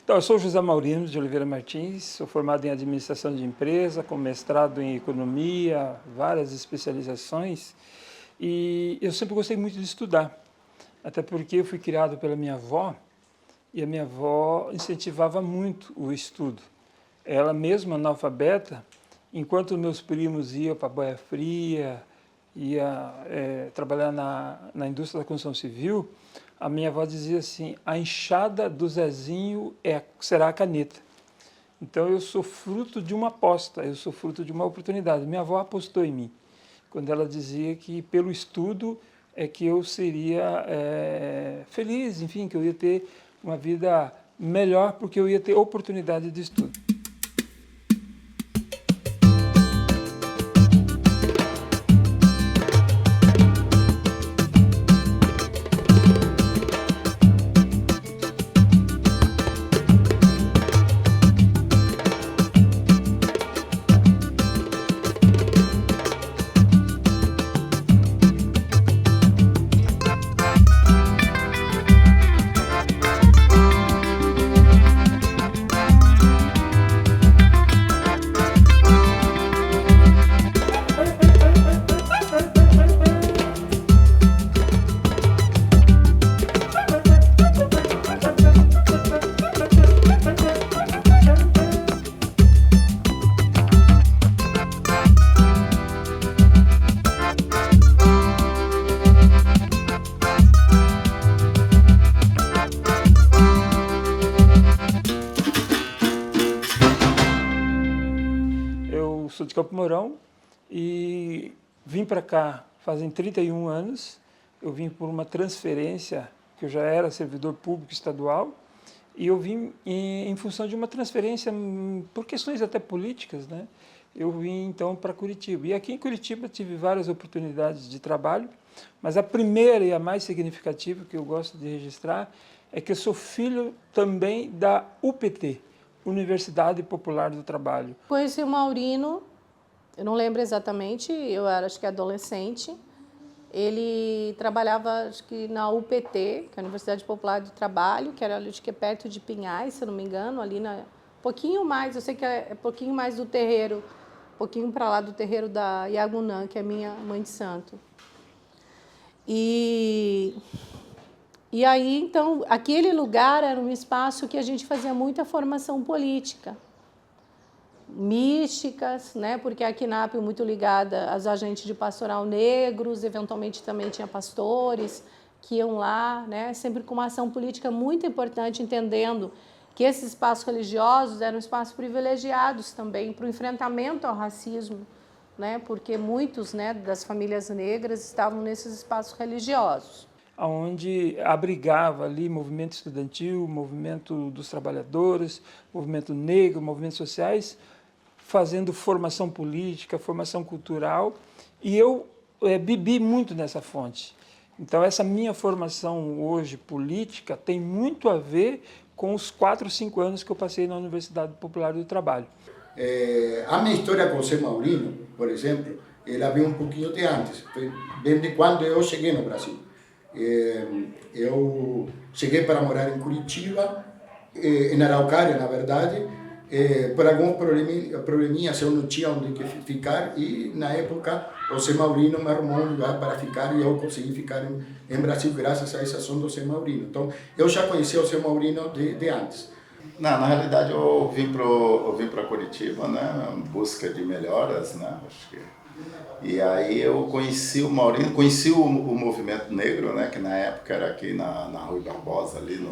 Então, eu sou José Maurino de Oliveira Martins, sou formado em administração de empresa, com mestrado em economia, várias especializações, e eu sempre gostei muito de estudar, até porque eu fui criado pela minha avó, e a minha avó incentivava muito o estudo. Ela mesma analfabeta, enquanto meus primos iam para a Boia Fria, ia trabalhar na indústria da construção civil, a minha avó dizia assim, a enxada do Zezinho será a caneta. Então eu sou fruto de uma aposta, eu sou fruto de uma oportunidade. Minha avó apostou em mim, quando ela dizia que pelo estudo é que eu seria feliz, enfim, que eu ia ter uma vida melhor porque eu ia ter oportunidade de estudo. Eu sou de Campo Mourão e vim para cá fazem 31 anos. Eu vim por uma transferência, que eu já era servidor público estadual, e eu vim em função de uma transferência por questões até políticas, né? Eu vim então para Curitiba. E aqui em Curitiba tive várias oportunidades de trabalho, mas a primeira e a mais significativa que eu gosto de registrar é que eu sou filho também da UPT, Universidade Popular do Trabalho. Conheci o Maurino, eu não lembro exatamente, eu era acho que adolescente. Ele trabalhava acho que na UPT, que é a Universidade Popular do Trabalho, que era acho que perto de Pinhais, se eu não me engano, ali pouquinho mais, eu sei que é pouquinho mais do terreiro, pouquinho para lá do terreiro da Iagunã, que é minha mãe de santo. E aí, então, aquele lugar era um espaço que a gente fazia muita formação política, místicas, né? Porque a Quinap é muito ligada aos agentes de pastoral negros, eventualmente também tinha pastores que iam lá, né? Sempre com uma ação política muito importante, entendendo que esses espaços religiosos eram espaços privilegiados também para o enfrentamento ao racismo, né? Porque muitos, né, das famílias negras estavam nesses espaços religiosos. Onde abrigava ali movimento estudantil, movimento dos trabalhadores, movimento negro, movimentos sociais, fazendo formação política, formação cultural, e eu bebi muito nessa fonte. Então, essa minha formação hoje política tem muito a ver com os 4 ou 5 anos que eu passei na Universidade Popular do Trabalho. A minha história com o Zé Maurino, por exemplo, ela vem um pouquinho de antes, vem de quando eu cheguei no Brasil. Eu cheguei para morar em Curitiba, em Araucária, na verdade, por alguns probleminhas eu não tinha onde ficar e, na época, o Zé Maurino me arrumou um lugar para ficar e eu consegui ficar em Brasil graças a essa ação do Zé Maurino. Então, eu já conhecia o Zé Maurino de antes. Não, na realidade, eu vim para Curitiba, né, em busca de melhoras, né, acho que. E aí eu conheci o Maurino, conheci o movimento negro, né, que na época era aqui na Rui Barbosa, ali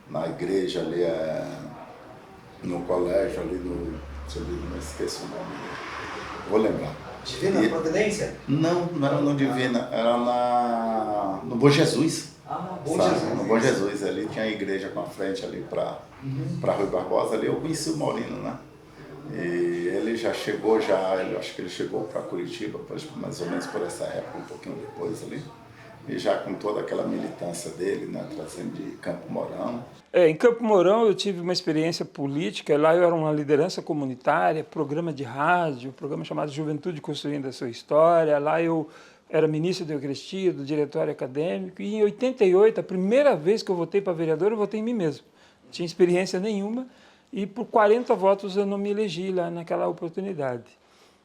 na igreja, ali no colégio, ali no... não esqueço o nome, vou lembrar. Divina Providência? Não, não era no Divina, era no Bom Jesus. Ah, Bom sabe? Jesus. No Bom Jesus, ali tinha a igreja com a frente ali para Rui Barbosa, ali eu conheci o Maurino, né? E ele já chegou, eu acho que ele chegou para Curitiba, mais ou menos por essa época, um pouquinho depois ali, e já com toda aquela militância dele, né, trazendo de Campo Mourão. Em Campo Mourão eu tive uma experiência política, lá eu era uma liderança comunitária, programa de rádio, programa chamado Juventude Construindo a Sua História, lá eu era ministro da Eucaristia, do diretório acadêmico, e em 88, a primeira vez que eu votei para vereador, eu votei em mim mesmo. tinha experiência nenhuma, e por 40 votos eu não me elegi lá naquela oportunidade.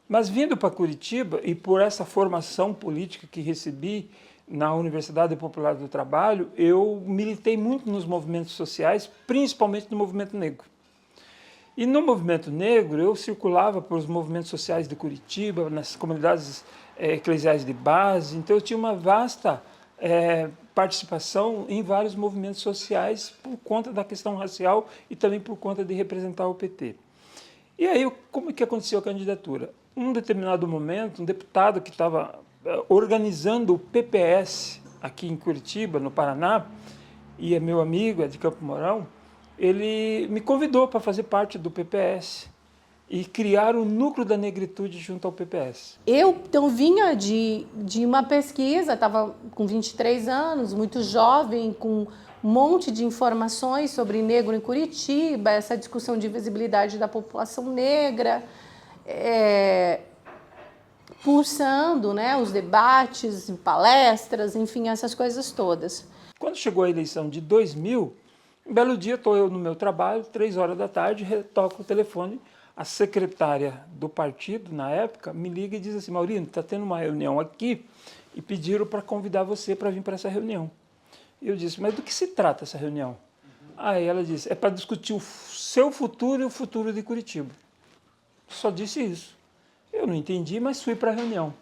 Mas vindo para Curitiba, e por essa formação política que recebi na Universidade Popular do Trabalho, eu militei muito nos movimentos sociais, principalmente no movimento negro. E no movimento negro, eu circulava por os movimentos sociais de Curitiba, nas comunidades eclesiais de base, então eu tinha uma vasta participação em vários movimentos sociais por conta da questão racial e também por conta de representar o PT. E aí, como que aconteceu a candidatura? Um determinado momento, um deputado que estava organizando o PPS aqui em Curitiba, no Paraná, e é meu amigo, é de Campo Mourão, ele me convidou para fazer parte do PPS e criar o núcleo da negritude junto ao PPS. Eu então vinha de uma pesquisa, estava com 23 anos, muito jovem, com um monte de informações sobre negro em Curitiba, essa discussão de visibilidade da população negra, pulsando, né, os debates, palestras, enfim, essas coisas todas. Quando chegou a eleição de 2000, um belo dia estou eu no meu trabalho, 3 horas da tarde, toco o telefone, a secretária do partido, na época, me liga e diz assim: Maurino, está tendo uma reunião aqui e pediram para convidar você para vir para essa reunião. E eu disse: mas do que se trata essa reunião? Aí ela disse: é para discutir o seu futuro e o futuro de Curitiba. Só disse isso. Eu não entendi, mas fui para a reunião.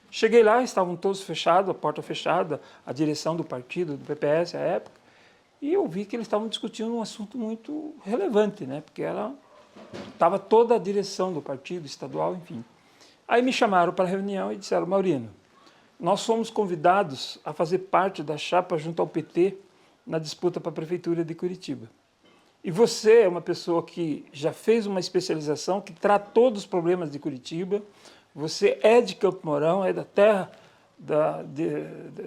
Cheguei lá, estavam todos fechados, a porta fechada, a direção do partido, do PPS à época, e eu vi que eles estavam discutindo um assunto muito relevante, né? Porque ela estava toda a direção do partido estadual, enfim. Aí me chamaram para a reunião e disseram: Maurino, nós fomos convidados a fazer parte da chapa junto ao PT na disputa para a Prefeitura de Curitiba. E você é uma pessoa que já fez uma especialização, que tratou dos problemas de Curitiba, você é de Campo Mourão, é da terra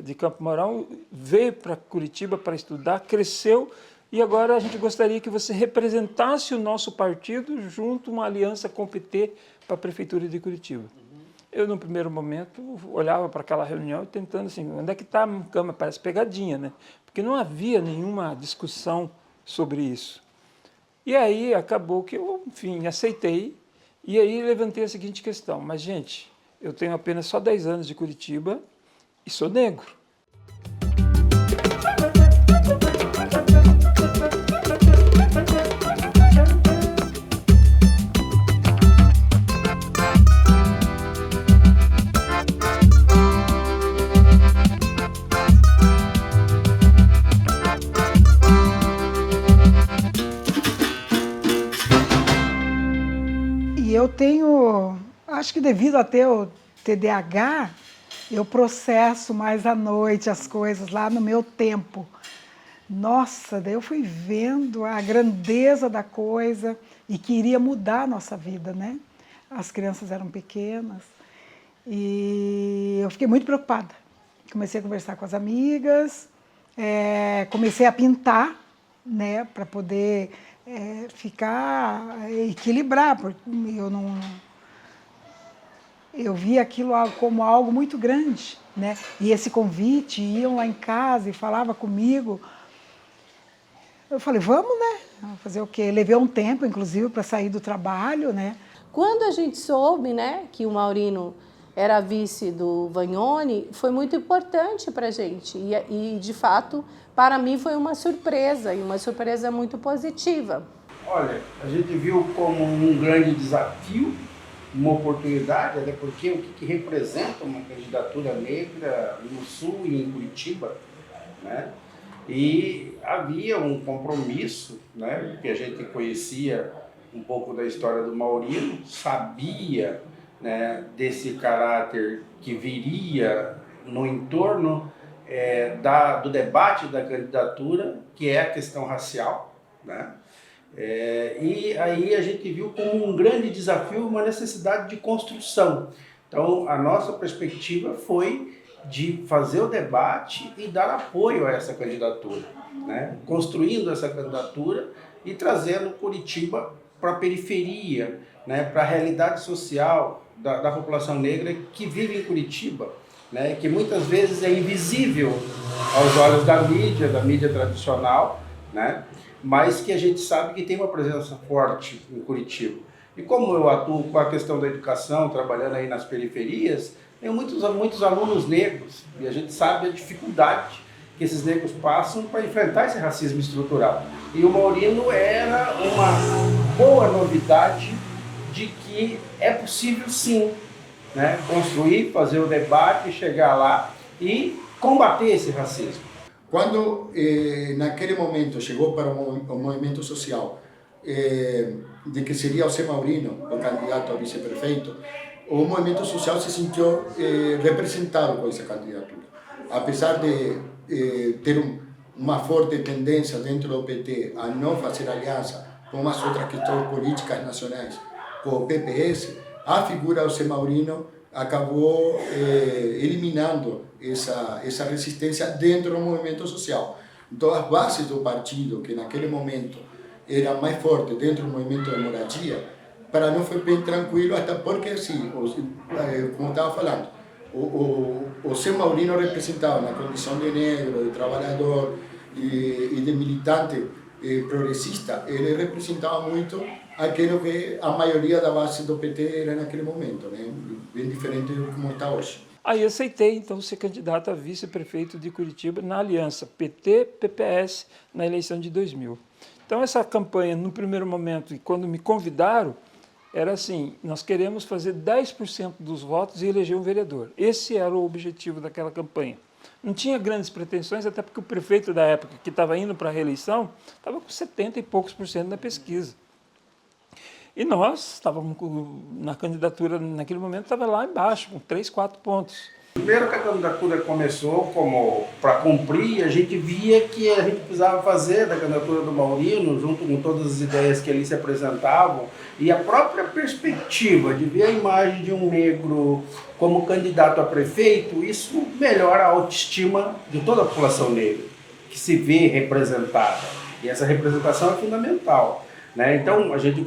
de Campo Mourão, veio para Curitiba para estudar, cresceu, e agora a gente gostaria que você representasse o nosso partido junto a uma aliança com o PT para a Prefeitura de Curitiba. Eu, no primeiro momento, olhava para aquela reunião tentando assim, onde é que está a cama? Parece pegadinha, né? Porque não havia nenhuma discussão sobre isso. E aí acabou que eu, enfim, aceitei, e aí levantei a seguinte questão: mas, gente, eu tenho apenas só 10 anos de Curitiba e sou negro. Eu tenho, acho que devido a ter o TDAH, eu processo mais à noite as coisas lá no meu tempo. Nossa, daí eu fui vendo a grandeza da coisa e queria mudar a nossa vida, né? As crianças eram pequenas e eu fiquei muito preocupada. Comecei a conversar com as amigas, comecei a pintar, né, para poder equilibrar, porque eu vi aquilo como algo muito grande, né? E esse convite, iam lá em casa e falava comigo. Eu falei: vamos, né? Fazer o quê? Levei um tempo, inclusive, para sair do trabalho, né? Quando a gente soube, né, que o Maurino era vice do Vagnoni, foi muito importante para a gente. E, de fato, para mim foi uma surpresa, e uma surpresa muito positiva. Olha, a gente viu como um grande desafio, uma oportunidade, até porque o que representa uma candidatura negra no Sul e em Curitiba, né? E havia um compromisso, né? Porque a gente conhecia um pouco da história do Maurino, sabia, né, desse caráter que viria no entorno do debate da candidatura, que é a questão racial, né? E aí a gente viu como um grande desafio, uma necessidade de construção. Então, a nossa perspectiva foi de fazer o debate e dar apoio a essa candidatura, né? Construindo essa candidatura e trazendo Curitiba para a periferia, né? Para a realidade social da população negra que vive em Curitiba, né? Que muitas vezes é invisível aos olhos da mídia tradicional, né? Mas que a gente sabe que tem uma presença forte em Curitiba. E como eu atuo com a questão da educação, trabalhando aí nas periferias, tem muitos alunos negros, e a gente sabe a dificuldade que esses negros passam para enfrentar esse racismo estrutural. E o Maurino era uma boa novidade de que é possível sim, né, construir, fazer o debate, chegar lá e combater esse racismo. Quando, naquele momento, chegou para o movimento social de que seria José Maurino o candidato a vice-prefeito, o movimento social se sentiu representado com essa candidatura. Apesar de ter uma forte tendência dentro do PT a não fazer aliança com as outras questões políticas nacionais, com o PPS, a figura José Maurino acabou eliminando essa resistência dentro do movimento social. Então, as bases do partido, que naquele momento era mais forte dentro do movimento de moradia, para nós foi bem tranquilo, até porque, assim, como estava falando, o José Maurino representava, na condição de negro, de trabalhador e de militante progressista, ele representava muito aquilo que a maioria da base do PT era naquele momento, né? Bem diferente do como está hoje. Aí aceitei, então, ser candidato a vice-prefeito de Curitiba na aliança PT-PPS na eleição de 2000. Então, essa campanha, no primeiro momento, e quando me convidaram, era assim, nós queremos fazer 10% dos votos e eleger um vereador. Esse era o objetivo daquela campanha. Não tinha grandes pretensões, até porque o prefeito da época, que estava indo para a reeleição, estava com 70 e poucos % na pesquisa. E nós estávamos na candidatura, naquele momento, estava lá embaixo, com 3, 4 pontos. Primeiro que a candidatura começou como para cumprir, a gente via que a gente precisava fazer da candidatura do Maurino, junto com todas as ideias que ali se apresentavam, e a própria perspectiva de ver a imagem de um negro como candidato a prefeito, isso melhora a autoestima de toda a população negra, que se vê representada. E essa representação é fundamental, né? Então, a gente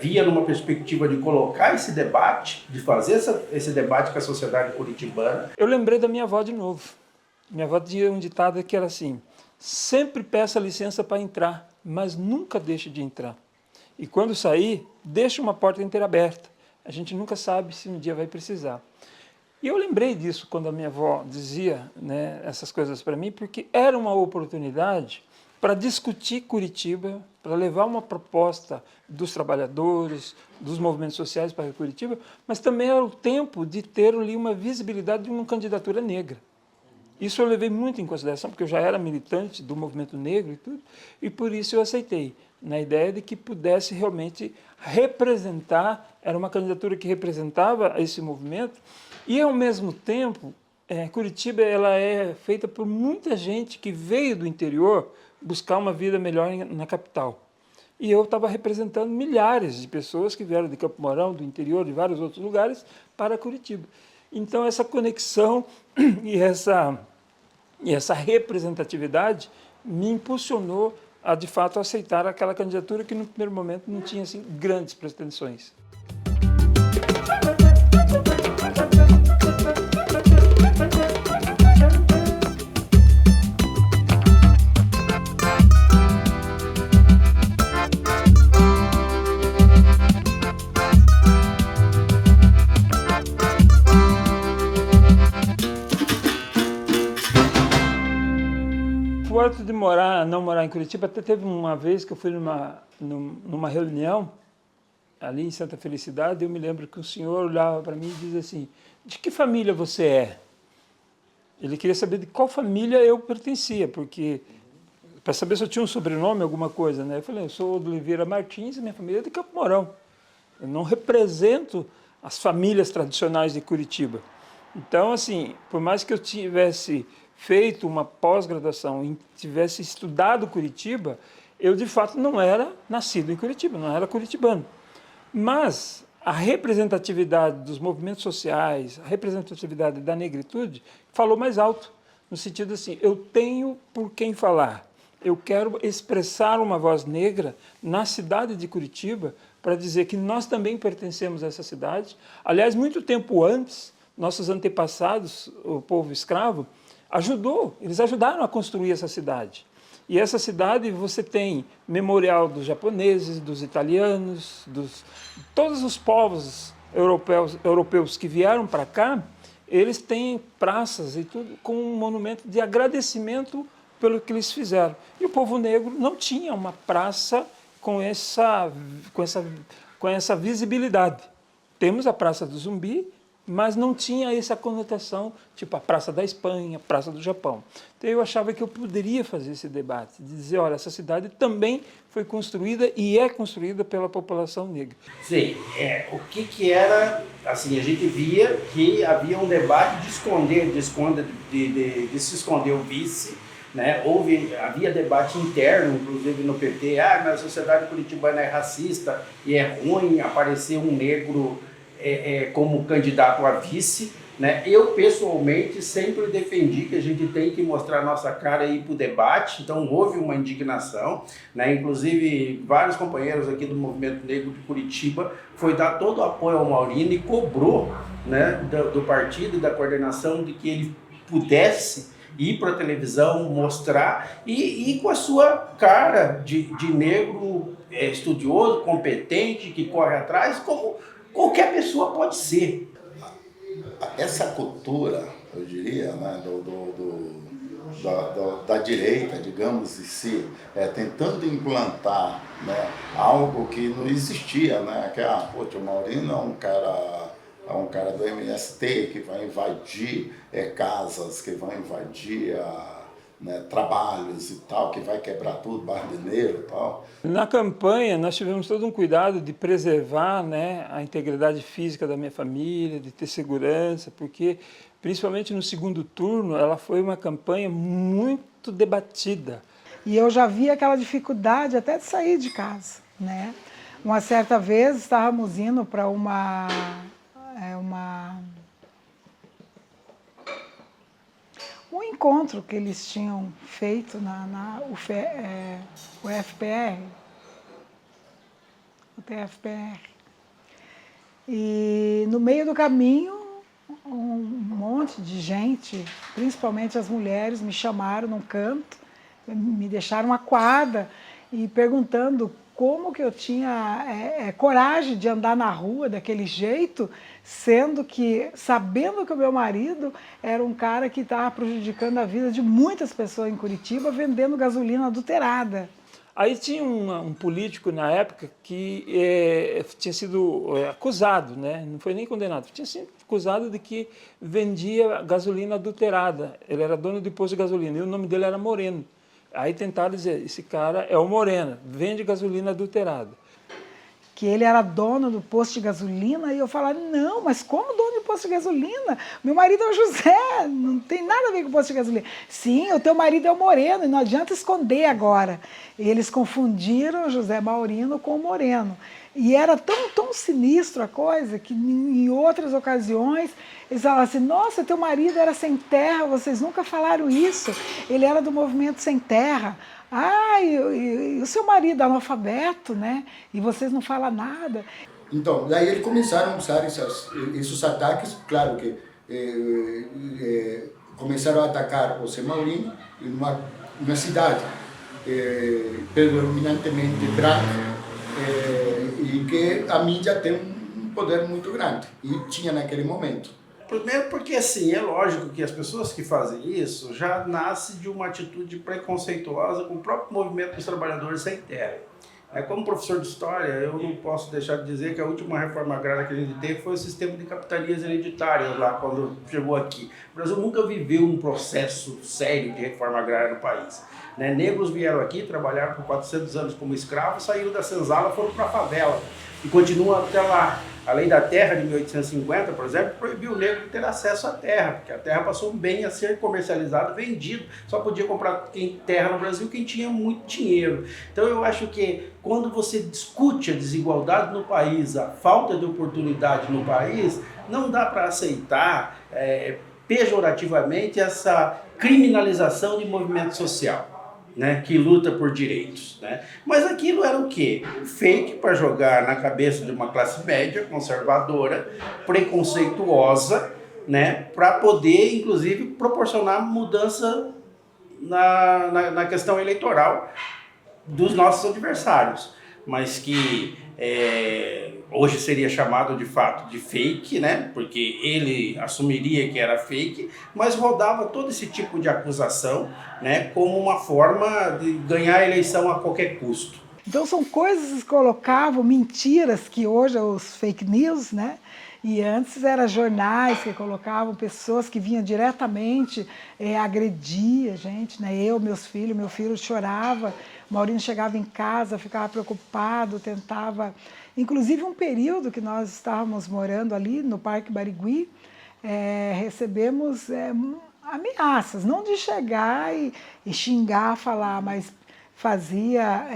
via numa perspectiva de colocar esse debate, de fazer esse debate com a sociedade curitibana. Eu lembrei da minha avó de novo. Minha avó tinha um ditado que era assim, sempre peça licença para entrar, mas nunca deixe de entrar. E quando sair, deixe uma porta inteira aberta. A gente nunca sabe se um dia vai precisar. E eu lembrei disso quando a minha avó dizia, né, essas coisas para mim, porque era uma oportunidade para discutir Curitiba, para levar uma proposta dos trabalhadores, dos movimentos sociais para Curitiba, mas também era o tempo de ter ali uma visibilidade de uma candidatura negra. Isso eu levei muito em consideração, porque eu já era militante do movimento negro e tudo, e por isso eu aceitei, na ideia de que pudesse realmente representar, era uma candidatura que representava esse movimento, e ao mesmo tempo, Curitiba ela é feita por muita gente que veio do interior buscar uma vida melhor na capital. E eu estava representando milhares de pessoas que vieram de Campo Mourão, do interior, de vários outros lugares, para Curitiba. Então, essa conexão e essa representatividade me impulsionou a, de fato, aceitar aquela candidatura que, no primeiro momento, não tinha assim, grandes pretensões. O fato de não morar em Curitiba, até teve uma vez que eu fui numa reunião ali em Santa Felicidade, eu me lembro que o senhor olhava para mim e dizia assim, de que família você é? Ele queria saber de qual família eu pertencia, porque para saber se eu tinha um sobrenome, alguma coisa, né? Eu falei, eu sou do Oliveira Martins e minha família é de Campo Mourão. Eu não represento as famílias tradicionais de Curitiba. Então, assim, por mais que eu tivesse feito uma pós-graduação e tivesse estudado Curitiba, eu, de fato, não era nascido em Curitiba, não era curitibano. Mas a representatividade dos movimentos sociais, a representatividade da negritude, falou mais alto, no sentido assim, eu tenho por quem falar. Eu quero expressar uma voz negra na cidade de Curitiba para dizer que nós também pertencemos a essa cidade. Aliás, muito tempo antes, nossos antepassados, o povo escravo, eles ajudaram a construir essa cidade. E essa cidade você tem memorial dos japoneses, dos italianos, todos os povos europeus que vieram para cá, eles têm praças e tudo com um monumento de agradecimento pelo que eles fizeram. E o povo negro não tinha uma praça com essa visibilidade. Temos a Praça do Zumbi, mas não tinha essa conotação, tipo a Praça da Espanha, a Praça do Japão. Então eu achava que eu poderia fazer esse debate, de dizer, olha, essa cidade também foi construída e é construída pela população negra. Sim, o que era, assim, a gente via que havia um debate de se esconder o vice, né? Havia debate interno, inclusive no PT, mas a sociedade curitibana é racista e é ruim aparecer um negro como candidato a vice, né? Eu, pessoalmente, sempre defendi que a gente tem que mostrar a nossa cara e ir para o debate, então houve uma indignação, né? Inclusive, vários companheiros aqui do Movimento Negro de Curitiba foi dar todo o apoio ao Maurino e cobrou, né, do partido e da coordenação de que ele pudesse ir para a televisão, mostrar e com a sua cara de negro estudioso, competente, que corre atrás, como qualquer pessoa pode ser. Essa cultura, eu diria, né, da direita, digamos em si, tentando implantar, né, algo que não existia, né, que o Maurino é um cara do MST que vai invadir casas, que vai invadir né, trabalhos e tal, que vai quebrar tudo, bardeneiro e tal. Na campanha, nós tivemos todo um cuidado de preservar, né, a integridade física da minha família, de ter segurança, porque, principalmente no segundo turno, ela foi uma campanha muito debatida. E eu já vi aquela dificuldade até de sair de casa, né? Uma certa vez estávamos indo para um encontro que eles tinham feito na UFPR, o TFPR. E no meio do caminho, um monte de gente, principalmente as mulheres, me chamaram num canto, me deixaram acuada e perguntando como que eu tinha coragem de andar na rua daquele jeito, sabendo que o meu marido era um cara que estava prejudicando a vida de muitas pessoas em Curitiba, vendendo gasolina adulterada. Aí tinha um político na época que tinha sido acusado, né? Não foi nem condenado, tinha sido acusado de que vendia gasolina adulterada. Ele era dono de posto de gasolina e o nome dele era Moreno. Aí tentaram dizer, esse cara é o Moreno, vende gasolina adulterada. Que ele era dono do posto de gasolina, e eu falava, não, mas como dono de posto de gasolina? Meu marido é o José, não tem nada a ver com posto de gasolina. Sim, o teu marido é o Moreno, e não adianta esconder agora. E eles confundiram o José Maurino com o Moreno. E era tão sinistro a coisa, que em outras ocasiões eles falavam assim, nossa, teu marido era sem terra, vocês nunca falaram isso, ele era do movimento sem terra. E o seu marido é analfabeto, né? E vocês não falam nada. Então, daí eles começaram a usar esses ataques, claro que começaram a atacar o Zé Maurino em uma cidade predominantemente branca, e que a mídia tem um poder muito grande, e tinha naquele momento. Primeiro porque, assim, é lógico que as pessoas que fazem isso já nascem de uma atitude preconceituosa com o próprio movimento dos trabalhadores sem terra. Como professor de história, eu não posso deixar de dizer que a última reforma agrária que a gente teve foi o sistema de capitanias hereditárias lá quando chegou aqui. O Brasil nunca viveu um processo sério de reforma agrária no país. Negros vieram aqui, trabalharam por 400 anos como escravos, saíram da senzala e foram para a favela. E continuam até lá. A Lei da Terra de 1850, por exemplo, proibiu o negro ter acesso à terra, porque a terra passou um bem a ser comercializado, vendido. Só podia comprar terra no Brasil quem tinha muito dinheiro. Então eu acho que quando você discute a desigualdade no país, a falta de oportunidade no país, não dá para aceitar pejorativamente essa criminalização de movimento social. Que luta por direitos. Mas aquilo era o quê? Fake para jogar na cabeça de uma classe média, conservadora, preconceituosa, para poder, inclusive, proporcionar mudança na questão eleitoral dos nossos adversários, mas que hoje seria chamado de fato de fake, né? Porque ele assumiria que era fake, mas rodava todo esse tipo de acusação, né? Como uma forma de ganhar a eleição a qualquer custo. Então são coisas que colocavam mentiras, que hoje é os fake news, né? E antes eram jornais que colocavam pessoas que vinham diretamente agredir a gente, né? Eu, meus filhos, meu filho chorava, o Maurino chegava em casa, ficava preocupado, tentava... Inclusive um período que nós estávamos morando ali no Parque Barigui, recebemos ameaças, não de chegar e xingar, falar, mas fazia...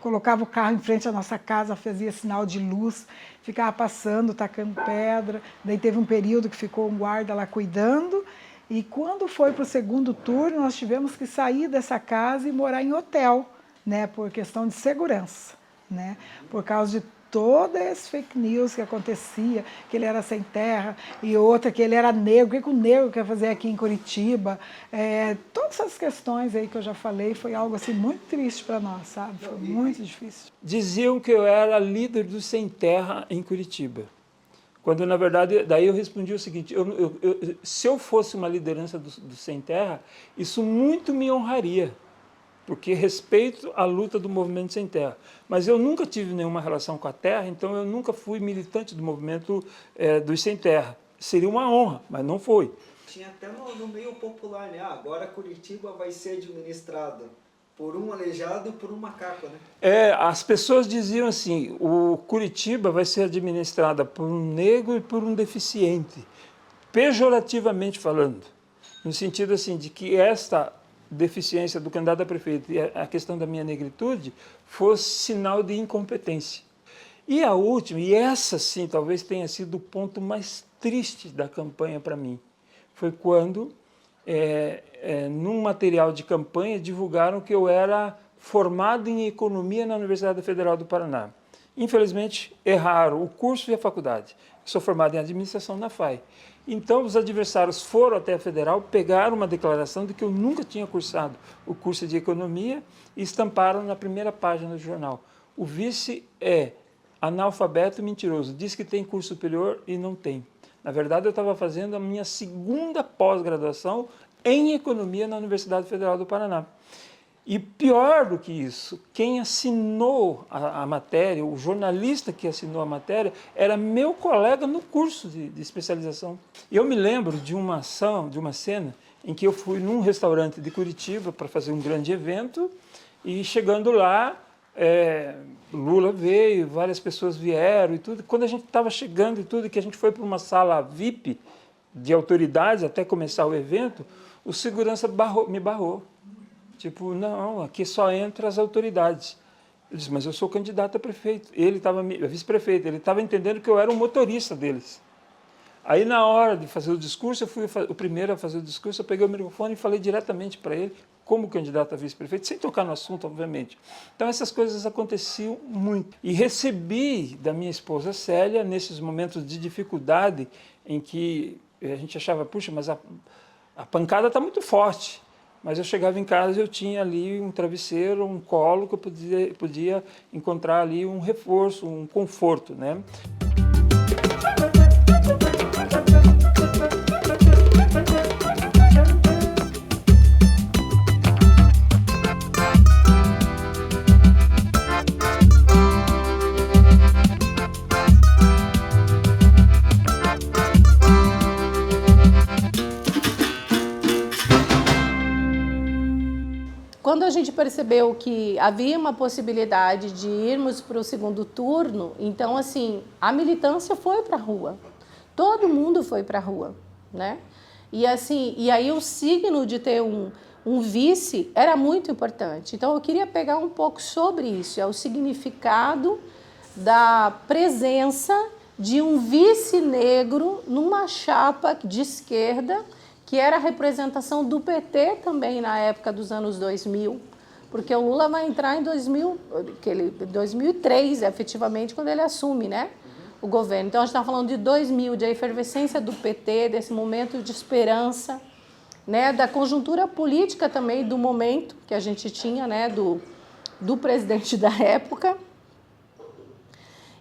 colocava o carro em frente à nossa casa, fazia sinal de luz, ficava passando, tacando pedra. Daí teve um período que ficou um guarda lá cuidando. E quando foi para o segundo turno, nós tivemos que sair dessa casa e morar em hotel, né, por questão de segurança, né, por causa de toda essa fake news que acontecia, que ele era sem terra, e outra que ele era negro, o que o negro quer fazer aqui em Curitiba. Todas essas questões aí que eu já falei, foi algo assim muito triste para nós, sabe? Foi muito difícil. Diziam que eu era líder do Sem Terra em Curitiba, quando na verdade, daí eu respondi o seguinte, se eu fosse uma liderança do Sem Terra, isso muito me honraria, porque respeito a luta do movimento Sem Terra. Mas eu nunca tive nenhuma relação com a terra, então eu nunca fui militante do movimento dos Sem Terra. Seria uma honra, mas não foi. Tinha até no meio popular, né? Agora Curitiba vai ser administrada por um aleijado e por um macaco, né? As pessoas diziam assim, o Curitiba vai ser administrada por um negro e por um deficiente, pejorativamente falando, no sentido assim de que esta deficiência do candidato a prefeito e a questão da minha negritude fosse sinal de incompetência. E a última, e essa sim talvez tenha sido o ponto mais triste da campanha para mim, foi quando, num material de campanha, divulgaram que eu era formado em economia na Universidade Federal do Paraná. Infelizmente, erraram o curso e a faculdade. Eu sou formado em administração na FAI. Então, os adversários foram até a Federal, pegaram uma declaração de que eu nunca tinha cursado o curso de economia e estamparam na primeira página do jornal. O vice é analfabeto e mentiroso, diz que tem curso superior e não tem. Na verdade, eu estava fazendo a minha segunda pós-graduação em economia na Universidade Federal do Paraná. E pior do que isso, quem assinou a matéria, o jornalista que assinou a matéria, era meu colega no curso de especialização. Eu me lembro de uma ação, de uma cena, em que eu fui num restaurante de Curitiba para fazer um grande evento, e chegando lá, Lula veio, várias pessoas vieram e tudo. Quando a gente estava chegando e tudo, que a gente foi para uma sala VIP de autoridades até começar o evento, o segurança me barrou. Tipo, não, aqui só entram as autoridades. Eu disse, mas eu sou candidato a prefeito. Ele estava, vice-prefeito, ele estava entendendo que eu era um motorista deles. Aí, na hora de fazer o discurso, eu fui o primeiro a fazer o discurso, eu peguei o microfone e falei diretamente para ele, como candidato a vice-prefeito, sem tocar no assunto, obviamente. Então, essas coisas aconteciam muito. E recebi da minha esposa Célia, nesses momentos de dificuldade, em que a gente achava, puxa, mas a pancada está muito forte. Mas eu chegava em casa e eu tinha ali um travesseiro, um colo, que eu podia encontrar ali um reforço, um conforto, né? Quando a gente percebeu que havia uma possibilidade de irmos para o segundo turno, então, assim, a militância foi para a rua. Todo mundo foi para a rua, né? E, assim, e aí o signo de ter um vice era muito importante. Então, eu queria pegar um pouco sobre isso, o significado da presença de um vice negro numa chapa de esquerda, que era a representação do PT também na época dos anos 2000, porque o Lula vai entrar em 2003, efetivamente, quando ele assume, né, o governo. Então, a gente está falando de 2000, de efervescência do PT, desse momento de esperança, né, da conjuntura política também do momento que a gente tinha, né, do presidente da época.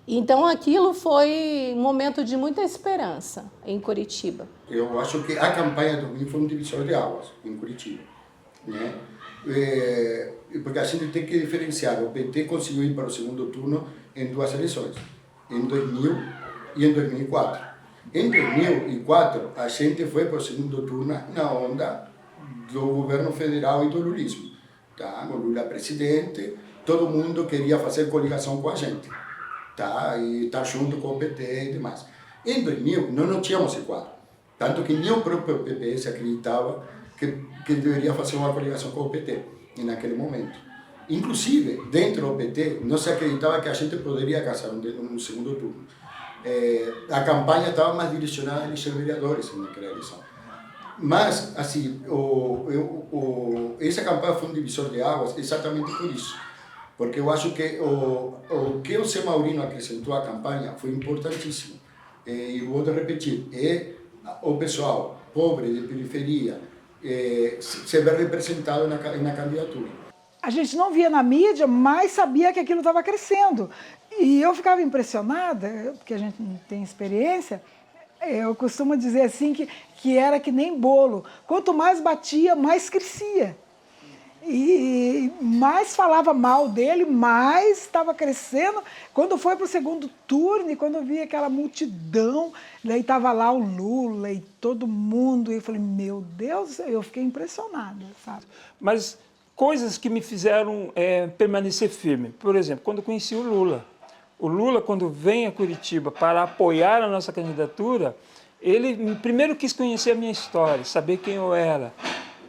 Então, aquilo foi um momento de muita esperança em Curitiba. Eu acho que a campanha de 2000 foi um divisor de águas em Curitiba, né? Porque a gente tem que diferenciar. O PT conseguiu ir para o segundo turno em duas eleições, em 2000 e em 2004. Em 2004, a gente foi para o segundo turno na onda do governo federal e do lulismo. Tá? O Lula presidente, todo mundo queria fazer coligação com a gente. Tá? E estar junto com o PT e demais. Em 2000, nós não tínhamos esse quadro. Tanto que nem o próprio PPS acreditava que deveria fazer uma coligação com o PT naquele momento. Inclusive, dentro do PT, não se acreditava que a gente poderia casar no segundo turno. A campanha estava mais direcionada a eleger vereadores naquela eleição. Mas, assim, essa campanha foi um divisor de águas exatamente por isso. Porque eu acho que o que o Zé Maurino acrescentou à campanha foi importantíssimo. E vou repetir, o pessoal pobre, de periferia, se vê representado na candidatura. A gente não via na mídia, mas sabia que aquilo estava crescendo. E eu ficava impressionada, porque a gente não tem experiência, eu costumo dizer assim que era que nem bolo. Quanto mais batia, mais crescia. E mais falava mal dele, mais estava crescendo. Quando foi para o segundo turno, e quando eu vi aquela multidão, daí estava lá o Lula e todo mundo, e eu falei, meu Deus, eu fiquei impressionada, sabe? Mas coisas que me fizeram permanecer firme. Por exemplo, quando eu conheci o Lula, quando vem a Curitiba para apoiar a nossa candidatura, ele primeiro quis conhecer a minha história, saber quem eu era.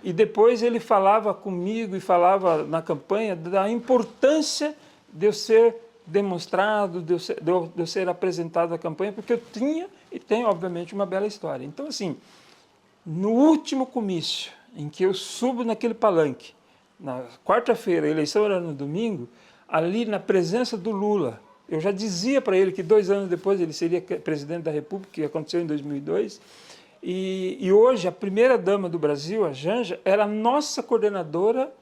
E depois ele falava comigo e falava na campanha da importância de eu ser demonstrado, de eu ser apresentado à campanha, porque eu tinha e tenho, obviamente, uma bela história. Então, assim, no último comício, em que eu subo naquele palanque, na quarta-feira, a eleição era no domingo, ali na presença do Lula, eu já dizia para ele que 2 anos depois ele seria presidente da República, que aconteceu em 2002, e hoje a primeira-dama do Brasil, a Janja, era a nossa coordenadora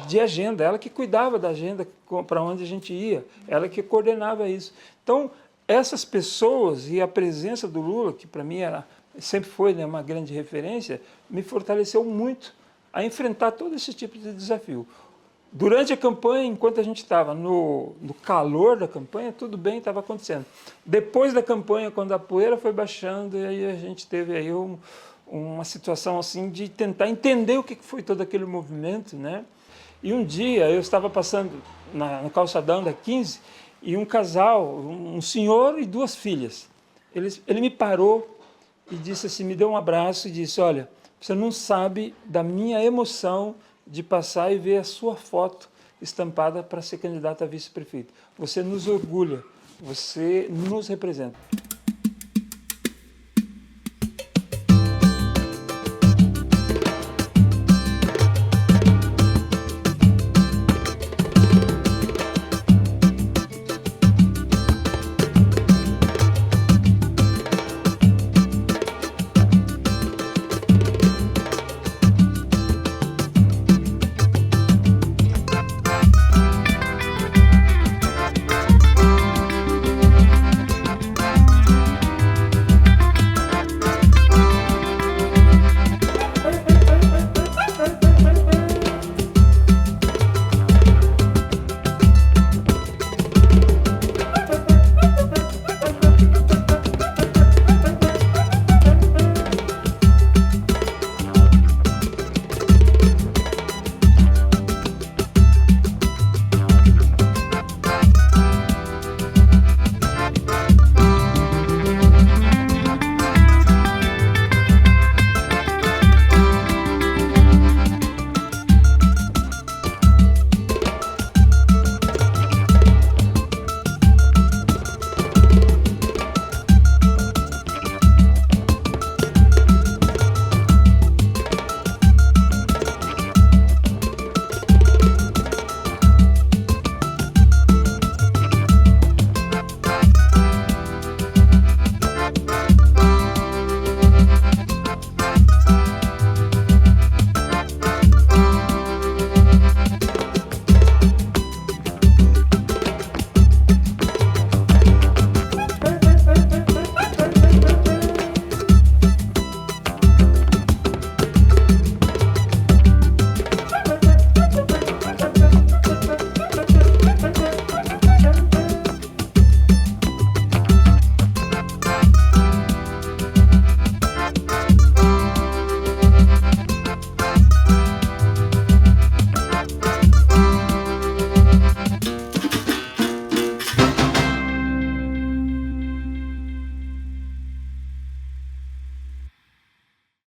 de agenda, ela que cuidava da agenda para onde a gente ia, ela que coordenava isso. Então, essas pessoas e a presença do Lula, que para mim sempre foi, né, uma grande referência, me fortaleceu muito a enfrentar todo esse tipo de desafio. Durante a campanha, enquanto a gente estava no calor da campanha, tudo bem, estava acontecendo. Depois da campanha, quando a poeira foi baixando, aí a gente teve aí uma situação assim de tentar entender o que foi todo aquele movimento, né? E um dia eu estava passando no calçadão da 15 e um casal, um senhor e 2 filhas, ele me parou e disse assim, me deu um abraço e disse, olha, você não sabe da minha emoção de passar e ver a sua foto estampada para ser candidato a vice-prefeito. Você nos orgulha, você nos representa.